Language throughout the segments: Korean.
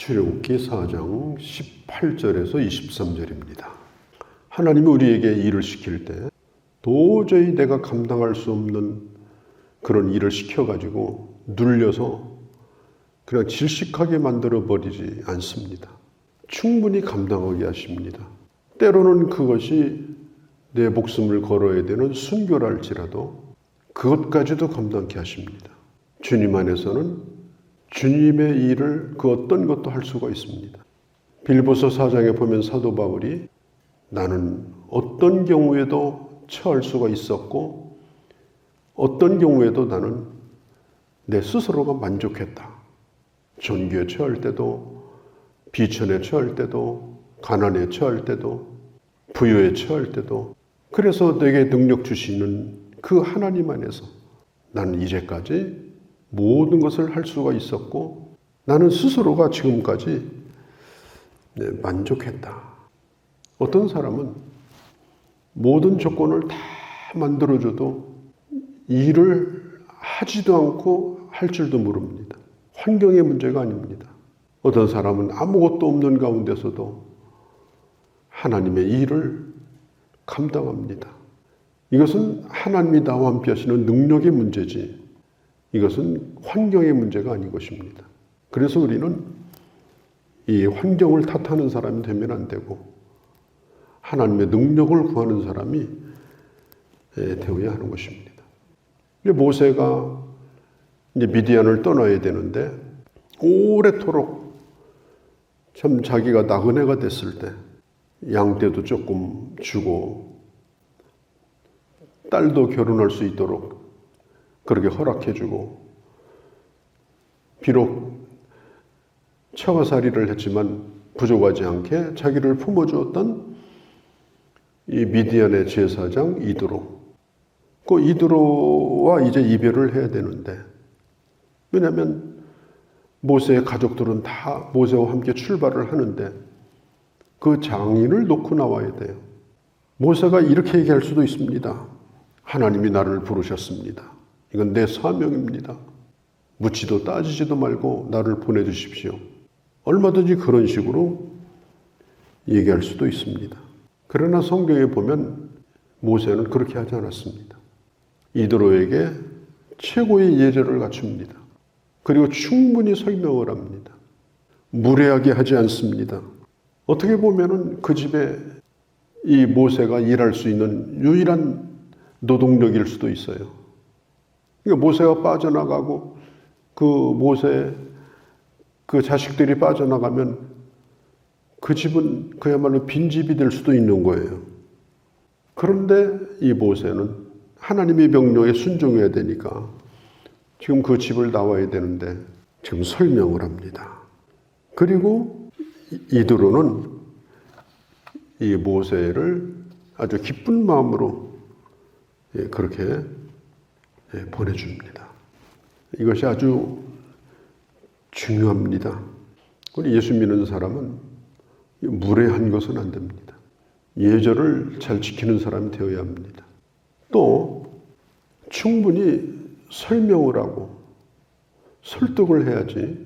출애굽기 4장 18절에서 23절입니다. 하나님이 우리에게 일을 시킬 때 도저히 내가 감당할 수 없는 그런 일을 시켜가지고 눌려서 그냥 질식하게 만들어버리지 않습니다. 충분히 감당하게 하십니다. 때로는 그것이 내 목숨을 걸어야 되는 순교랄지라도 그것까지도 감당케 하십니다. 주님 안에서는 주님의 일을 그 어떤 것도 할 수가 있습니다. 빌보서 4장에 보면 사도 바울이 나는 어떤 경우에도 처할 수가 있었고 어떤 경우에도 나는 내 스스로가 만족했다. 존귀에 처할 때도 비천에 처할 때도 가난에 처할 때도 부유에 처할 때도 그래서 내게 능력 주시는 그 하나님 안에서 나는 이제까지 모든 것을 할 수가 있었고 나는 스스로가 지금까지 만족했다. 어떤 사람은 모든 조건을 다 만들어줘도 일을 하지도 않고 할 줄도 모릅니다. 환경의 문제가 아닙니다. 어떤 사람은 아무것도 없는 가운데서도 하나님의 일을 감당합니다. 이것은 하나님이 나와 함께 하시는 능력의 문제지 이것은 환경의 문제가 아닌 것입니다. 그래서 우리는 이 환경을 탓하는 사람이 되면 안 되고 하나님의 능력을 구하는 사람이 되어야 하는 것입니다. 모세가 이제 미디안을 떠나야 되는데 오래도록 참 자기가 나그네가 됐을 때 양떼도 조금 주고 딸도 결혼할 수 있도록 그렇게 허락해주고 비록 처가살이를 했지만 부족하지 않게 자기를 품어주었던 이 미디안의 제사장 이드로 그 이드로와 이제 이별을 해야 되는데 왜냐하면 모세의 가족들은 다 모세와 함께 출발을 하는데 그 장인을 놓고 나와야 돼요. 모세가 이렇게 얘기할 수도 있습니다. 하나님이 나를 부르셨습니다. 이건 내 사명입니다. 묻지도 따지지도 말고 나를 보내주십시오. 얼마든지 그런 식으로 얘기할 수도 있습니다. 그러나 성경에 보면 모세는 그렇게 하지 않았습니다. 이드로에게 최고의 예절을 갖춥니다. 그리고 충분히 설명을 합니다. 무례하게 하지 않습니다. 어떻게 보면은 그 집에 이 모세가 일할 수 있는 유일한 노동력일 수도 있어요. 그러니까 모세가 빠져나가고 그 모세의 그 자식들이 빠져나가면 그 집은 그야말로 빈집이 될 수도 있는 거예요. 그런데 이 모세는 하나님의 명령에 순종해야 되니까 지금 그 집을 나와야 되는데 지금 설명을 합니다. 그리고 이드로는 이 모세를 아주 기쁜 마음으로 그렇게 보내줍니다. 이것이 아주 중요합니다. 우리 예수 믿는 사람은 무례한 것은 안 됩니다. 예절을 잘 지키는 사람이 되어야 합니다. 또 충분히 설명을 하고 설득을 해야지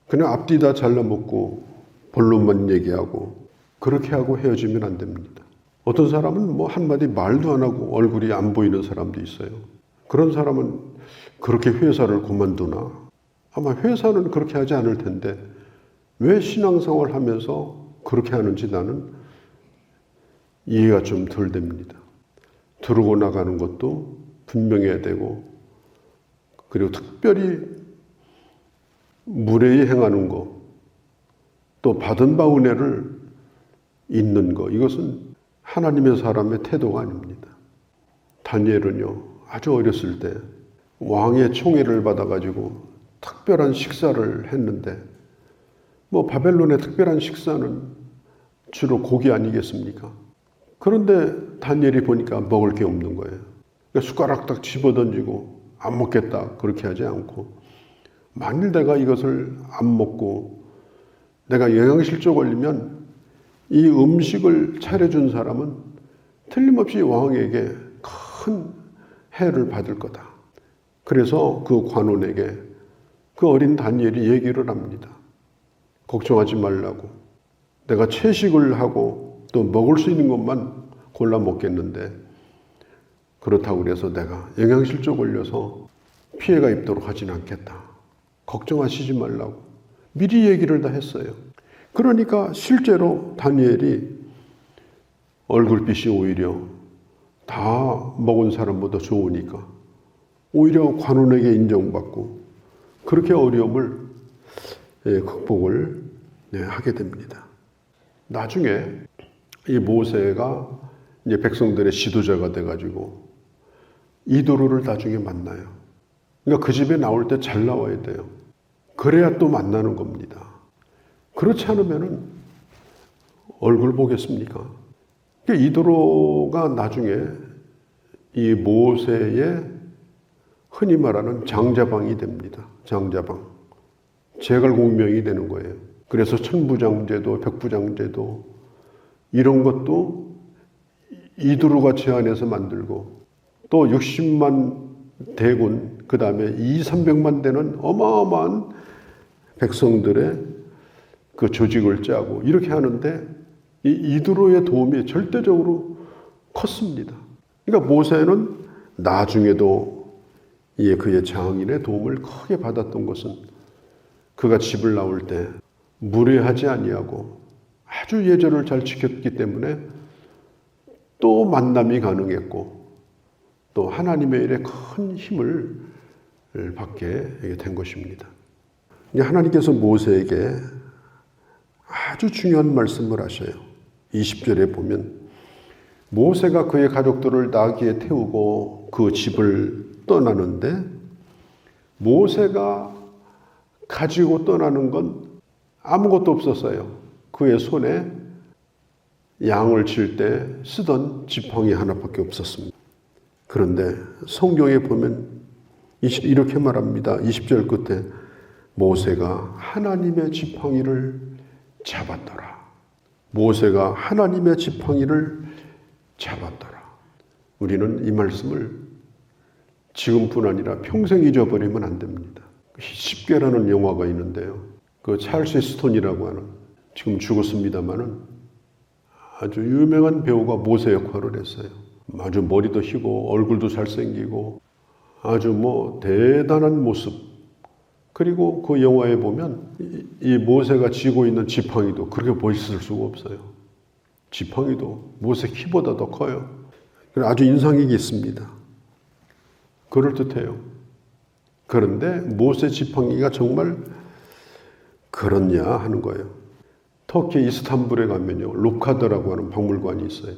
그냥 앞뒤다 잘라먹고 본론만 얘기하고 그렇게 하고 헤어지면 안 됩니다. 어떤 사람은 뭐 한마디 말도 안 하고 얼굴이 안 보이는 사람도 있어요. 그런 사람은 그렇게 회사를 그만두나? 아마 회사는 그렇게 하지 않을 텐데 왜 신앙생활을 하면서 그렇게 하는지 나는 이해가 좀 덜 됩니다. 들어오고 나가는 것도 분명해야 되고 그리고 특별히 무례히 행하는 거, 또 받은 바 은혜를 잊는 거, 이것은 하나님의 사람의 태도가 아닙니다. 다니엘은요, 아주 어렸을 때 왕의 총애를 받아가지고 특별한 식사를 했는데 뭐 바벨론의 특별한 식사는 주로 고기 아니겠습니까? 그런데 다니엘이 보니까 먹을 게 없는 거예요. 그러니까 숟가락 딱 집어던지고 안 먹겠다 그렇게 하지 않고 만일 내가 이것을 안 먹고 내가 영양실조 걸리면 이 음식을 차려준 사람은 틀림없이 왕에게 큰 해를 받을 거다. 그래서 그 관원에게 그 어린 다니엘이 얘기를 합니다. 걱정하지 말라고. 내가 채식을 하고 또 먹을 수 있는 것만 골라 먹겠는데 그렇다고 그래서 내가 영양실조 걸려서 피해가 입도록 하진 않겠다. 걱정하시지 말라고 미리 얘기를 다 했어요. 그러니까 실제로 다니엘이 얼굴빛이 오히려 다 먹은 사람보다 좋으니까 오히려 관원에게 인정받고 그렇게 어려움을 극복을 하게 됩니다. 나중에 이 모세가 이제 백성들의 지도자가 돼가지고 이도로를 나중에 만나요. 그러니까 그 집에 나올 때 잘 나와야 돼요. 그래야 또 만나는 겁니다. 그렇지 않으면은 얼굴 보겠습니까? 그러니까 이도로가 나중에 이 모세의 흔히 말하는 장자방이 됩니다. 장자방. 제갈공명이 되는 거예요. 그래서 천부장제도, 백부장제도 이런 것도 이도로가 제안해서 만들고 또 60만 대군 그 다음에 200~300만 되는 어마어마한 백성들의 그 조직을 짜고 이렇게 하는데 이 이도로의 도움이 절대적으로 컸습니다. 그러니까 모세는 나중에도 그의 장인의 도움을 크게 받았던 것은 그가 집을 나올 때 무례하지 아니하고 아주 예절을 잘 지켰기 때문에 또 만남이 가능했고 또 하나님의 일에 큰 힘을 받게 된 것입니다. 하나님께서 모세에게 아주 중요한 말씀을 하셔요. 20절에 보면 모세가 그의 가족들을 나귀에 태우고 그 집을 떠나는데 모세가 가지고 떠나는 건 아무것도 없었어요. 그의 손에 양을 칠 때 쓰던 지팡이 하나밖에 없었습니다. 그런데 성경에 보면 이렇게 말합니다. 20절 끝에 모세가 하나님의 지팡이를 잡았더라. 모세가 하나님의 지팡이를 잡았더라. 우리는 이 말씀을 지금뿐 아니라 평생 잊어버리면 안 됩니다. 십계라는 영화가 있는데요. 그 찰스 스톤이라고 하는 지금 죽었습니다마는 아주 유명한 배우가 모세 역할을 했어요. 아주 머리도 희고 얼굴도 잘생기고 아주 대단한 모습. 그리고 그 영화에 보면 이 모세가 쥐고 있는 지팡이도 그렇게 멋있을 수가 없어요. 지팡이도 모세 키보다 더 커요. 아주 인상이 깊습니다. 그럴듯해요. 그런데 모세 지팡이가 정말 그렇냐 하는 거예요. 터키 이스탄불에 가면요, 로카드라고 하는 박물관이 있어요.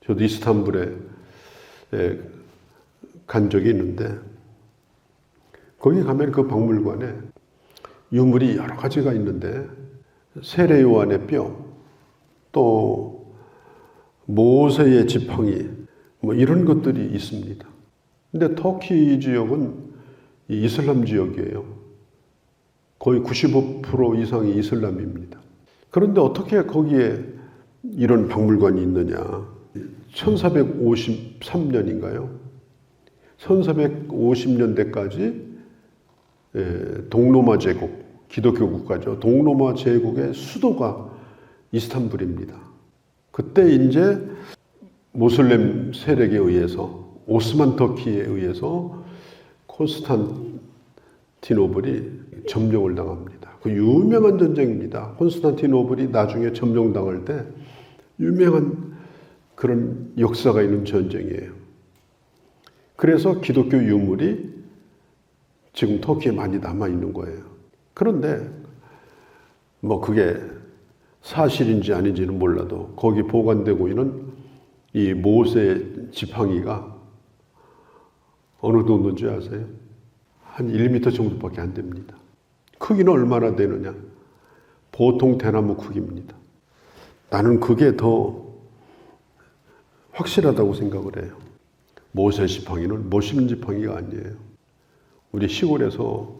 저도 이스탄불에 간 적이 있는데 거기 가면 그 박물관에 유물이 여러 가지가 있는데 세례 요한의 뼈, 또 모세의 지팡이 이런 것들이 있습니다. 근데 터키 지역은 이슬람 지역이에요. 거의 95% 이상이 이슬람입니다. 그런데 어떻게 거기에 이런 박물관이 있느냐. 1453년인가요? 1450년대까지 동로마 제국, 기독교 국가죠. 동로마 제국의 수도가 이스탄불입니다. 그때 이제 모슬렘 세력에 의해서 오스만 터키에 의해서 콘스탄티노플이 점령을 당합니다. 그 유명한 전쟁입니다. 콘스탄티노플이 나중에 점령당할 때 유명한 그런 역사가 있는 전쟁이에요. 그래서 기독교 유물이 지금 터키에 많이 남아있는 거예요. 그런데 그게 사실인지 아닌지는 몰라도 거기 보관되고 있는 이 모세 지팡이가 어느 정도인지 아세요? 한 1m 정도밖에 안 됩니다. 크기는 얼마나 되느냐? 보통 대나무 크기입니다. 나는 그게 더 확실하다고 생각을 해요. 모세 지팡이는 멋있는 지팡이가 아니에요. 우리 시골에서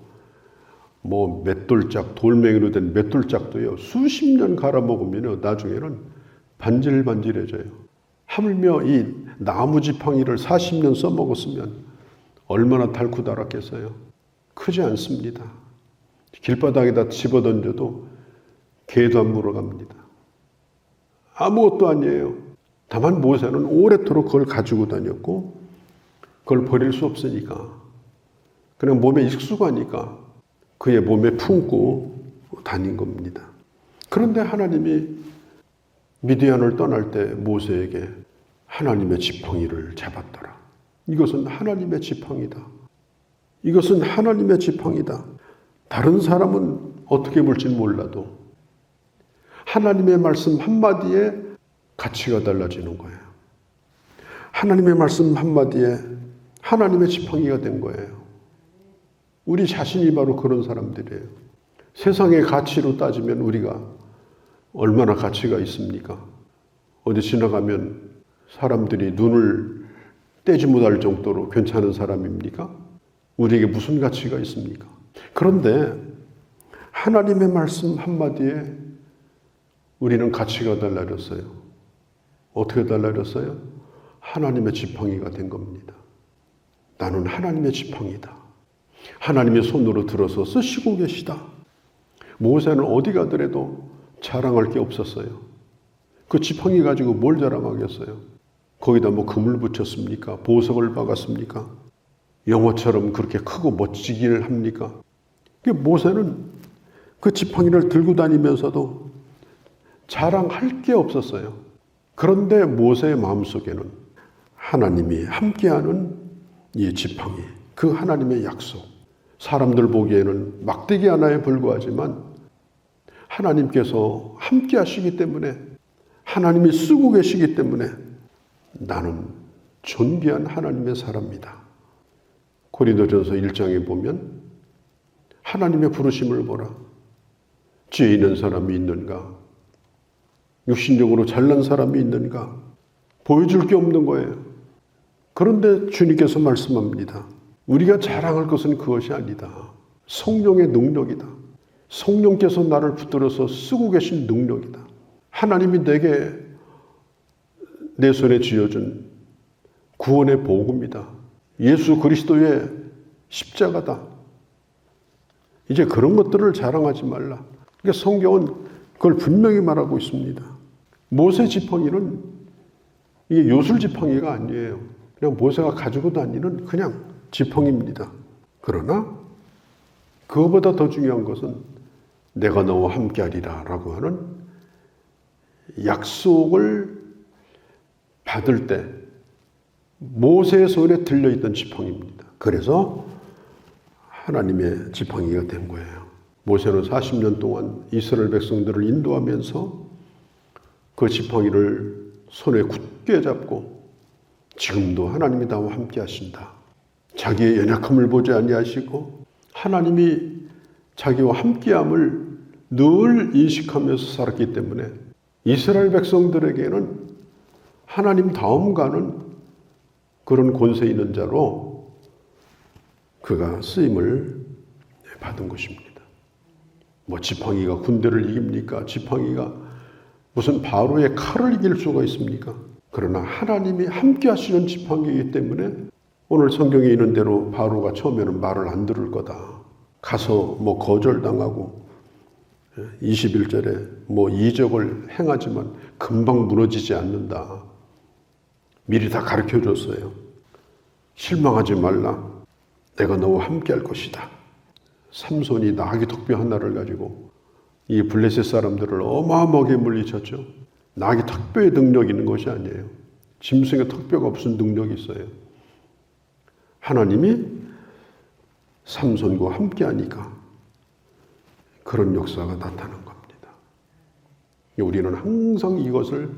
맷돌짝, 돌멩이로 된 맷돌짝도요, 수십 년 갈아 먹으면 나중에는 반질반질해져요. 하물며 이 나무 지팡이를 40년 써먹었으면 얼마나 달고 달았겠어요. 크지 않습니다. 길바닥에다 집어던져도 개도 안 물어갑니다. 아무것도 아니에요. 다만 모세는 오래도록 그걸 가지고 다녔고 그걸 버릴 수 없으니까 그냥 몸에 익숙하니까 그의 몸에 품고 다닌 겁니다. 그런데 하나님이 미디안을 떠날 때 모세에게 하나님의 지팡이를 잡았더라. 이것은 하나님의 지팡이다. 이것은 하나님의 지팡이다. 다른 사람은 어떻게 볼지 몰라도 하나님의 말씀 한마디에 가치가 달라지는 거예요. 하나님의 말씀 한마디에 하나님의 지팡이가 된 거예요. 우리 자신이 바로 그런 사람들이에요. 세상의 가치로 따지면 우리가 얼마나 가치가 있습니까? 어디 지나가면 사람들이 눈을 떼지 못할 정도로 괜찮은 사람입니까? 우리에게 무슨 가치가 있습니까? 그런데 하나님의 말씀 한마디에 우리는 가치가 달라졌어요. 어떻게 달라졌어요? 하나님의 지팡이가 된 겁니다. 나는 하나님의 지팡이다. 하나님의 손으로 들어서 쓰시고 계시다. 모세는 어디 가더라도 자랑할 게 없었어요. 그 지팡이 가지고 뭘 자랑하겠어요? 거기다 뭐 금을 붙였습니까? 보석을 박았습니까? 영어처럼 그렇게 크고 멋지기를 합니까? 모세는 그 지팡이를 들고 다니면서도 자랑할 게 없었어요. 그런데 모세의 마음속에는 하나님이 함께하는 이 지팡이, 그 하나님의 약속, 사람들 보기에는 막대기 하나에 불과하지만 하나님께서 함께 하시기 때문에 하나님이 쓰고 계시기 때문에 나는 존귀한 하나님의 사람이다. 고린도전서 1장에 보면 하나님의 부르심을 보라. 지혜 있는 사람이 있는가? 육신적으로 잘난 사람이 있는가? 보여줄 게 없는 거예요. 그런데 주님께서 말씀합니다. 우리가 자랑할 것은 그것이 아니다. 성령의 능력이다. 성령께서 나를 붙들어서 쓰고 계신 능력이다. 하나님이 내게 내 손에 쥐어준 구원의 복음이다. 예수 그리스도의 십자가다. 이제 그런 것들을 자랑하지 말라. 그러니까 성경은 그걸 분명히 말하고 있습니다. 모세 지팡이는 이게 요술 지팡이가 아니에요. 그냥 모세가 가지고 다니는 그냥 지팡이입니다. 그러나 그거보다 더 중요한 것은 내가 너와 함께하리라 라고 하는 약속을 받을 때 모세의 손에 들려있던 지팡이입니다. 그래서 하나님의 지팡이가 된 거예요. 모세는 40년 동안 이스라엘 백성들을 인도하면서 그 지팡이를 손에 굳게 잡고 지금도 하나님이 나와 함께 하신다. 자기의 연약함을 보지 아니하시고 하나님이 자기와 함께함을 늘 인식하면서 살았기 때문에 이스라엘 백성들에게는 하나님 다음 가는 그런 권세 있는 자로 그가 쓰임을 받은 것입니다. 뭐 지팡이가 군대를 이깁니까? 지팡이가 무슨 바로의 칼을 이길 수가 있습니까? 그러나 하나님이 함께 하시는 지팡이이기 때문에 오늘 성경에 있는 대로 바로가 처음에는 말을 안 들을 거다. 가서 뭐 거절당하고 21절에 뭐 이적을 행하지만 금방 무너지지 않는다. 미리 다 가르쳐 줬어요. 실망하지 말라. 내가 너와 함께 할 것이다. 삼손이 나귀 턱뼈 하나를 가지고 이 블레셋 사람들을 어마어마하게 물리쳤죠. 나귀 턱뼈에 능력이 있는 것이 아니에요. 짐승의 턱뼈가 무슨 능력이 있어요. 하나님이 삼손과 함께 하니까 그런 역사가 나타난 겁니다. 우리는 항상 이것을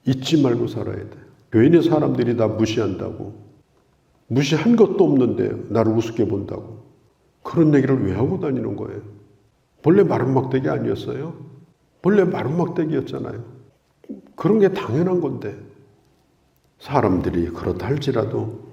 잊지 말고 살아야 돼요. 교인의 사람들이 다 무시한다고, 무시한 것도 없는데 나를 우습게 본다고 그런 얘기를 왜 하고 다니는 거예요? 본래 마른 막대기 아니었어요? 본래 마른 막대기였잖아요. 그런 게 당연한 건데 사람들이 그렇다 할지라도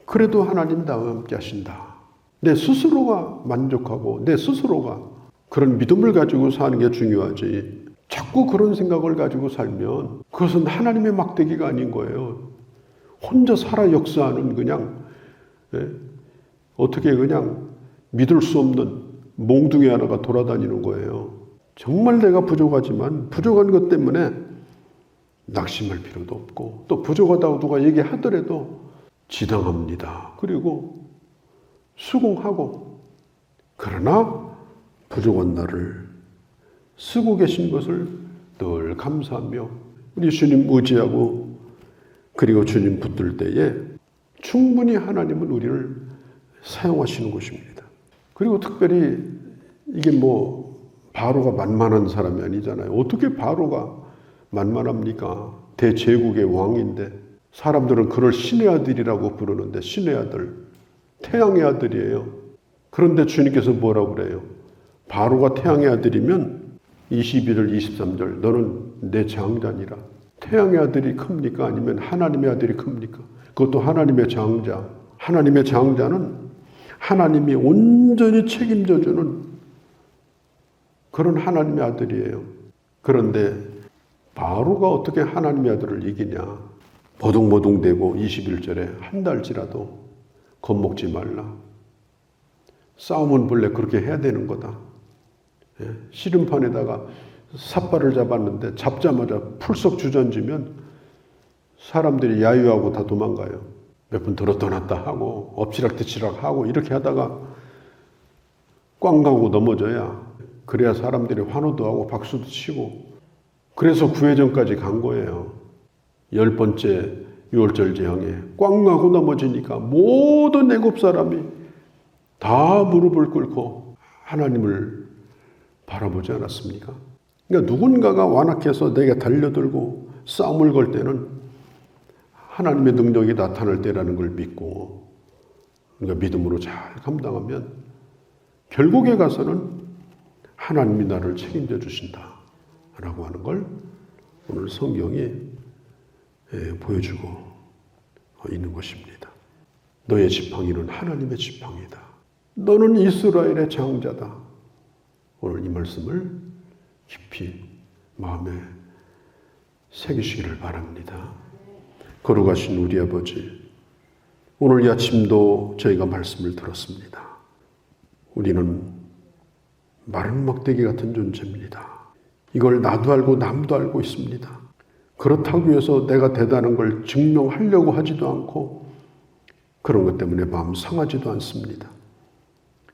그래도 하나님 나와 함께 하신다. 내 스스로가 만족하고 내 스스로가 그런 믿음을 가지고 사는 게 중요하지. 자꾸 그런 생각을 가지고 살면 그것은 하나님의 막대기가 아닌 거예요. 혼자 살아 역사하는 그냥 어떻게 그냥 믿을 수 없는 몽둥이 하나가 돌아다니는 거예요. 정말 내가 부족하지만 부족한 것 때문에 낙심할 필요도 없고, 또 부족하다고 누가 얘기하더라도 지당합니다. 그리고 수긍하고, 그러나 부족한 나를 쓰고 계신 것을 늘 감사하며 우리 주님 의지하고, 그리고 주님 붙들 때에 충분히 하나님은 우리를 사용하시는 것입니다. 그리고 특별히 이게 바로가 만만한 사람이 아니잖아요. 어떻게 바로가 만만합니까? 대제국의 왕인데, 사람들은 그를 신의 아들이라고 부르는데 신의 아들, 태양의 아들이에요. 그런데 주님께서 뭐라고 그래요? 바로가 태양의 아들이면 21절 23절 너는 내 장자니라. 태양의 아들이 큽니까? 아니면 하나님의 아들이 큽니까? 그것도 하나님의 장자. 하나님의 장자는 하나님이 온전히 책임져주는 그런 하나님의 아들이에요. 그런데 바로가 어떻게 하나님의 아들을 이기냐? 버둥버둥대고 21절에 한 달치라도 겁먹지 말라. 싸움은 본래 그렇게 해야 되는 거다. 씨름판에다가 삿발을 잡았는데 잡자마자 풀썩 주저앉으면 사람들이 야유하고 다 도망가요. 몇 번 들었다 놨다 하고 엎치락뒤치락 하고 이렇게 하다가 꽝 가고 넘어져야, 그래야 사람들이 환호도 하고 박수도 치고, 그래서 구회전까지 간 거예요. 10번째 유월절 제왕에 꽝 가고 넘어지니까 모든 애굽 사람이 다 무릎을 꿇고 하나님을 바라보지 않았습니까? 그러니까 누군가가 완악해서 내게 달려들고 싸움을 걸 때는 하나님의 능력이 나타날 때라는 걸 믿고, 그러니까 믿음으로 잘 감당하면 결국에 가서는 하나님이 나를 책임져 주신다라고 하는 걸 오늘 성경이 보여주고 있는 것입니다. 너의 지팡이는 하나님의 지팡이다. 너는 이스라엘의 장자다. 오늘 이 말씀을 깊이 마음에 새기시기를 바랍니다. 거룩하신 우리 아버지, 오늘 이 아침도 저희가 말씀을 들었습니다. 우리는 마른 막대기 같은 존재입니다. 이걸 나도 알고 남도 알고 있습니다. 그렇다고 해서 내가 대단한 걸 증명하려고 하지도 않고, 그런 것 때문에 마음 상하지도 않습니다.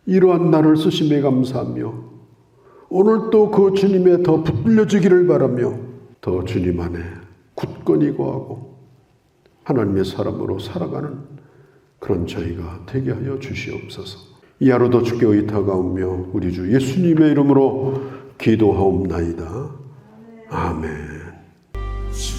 이러한 나를 쓰심에 감사하며 오늘 또 그 주님에 더 붙들려지기를 바라며 더 주님 안에 굳건히 거하고 하나님의 사람으로 살아가는 그런 저희가 되게 하여 주시옵소서. 이 하루도 주께 의탁하오며 우리 주 예수님의 이름으로 기도하옵나이다. 아멘. 주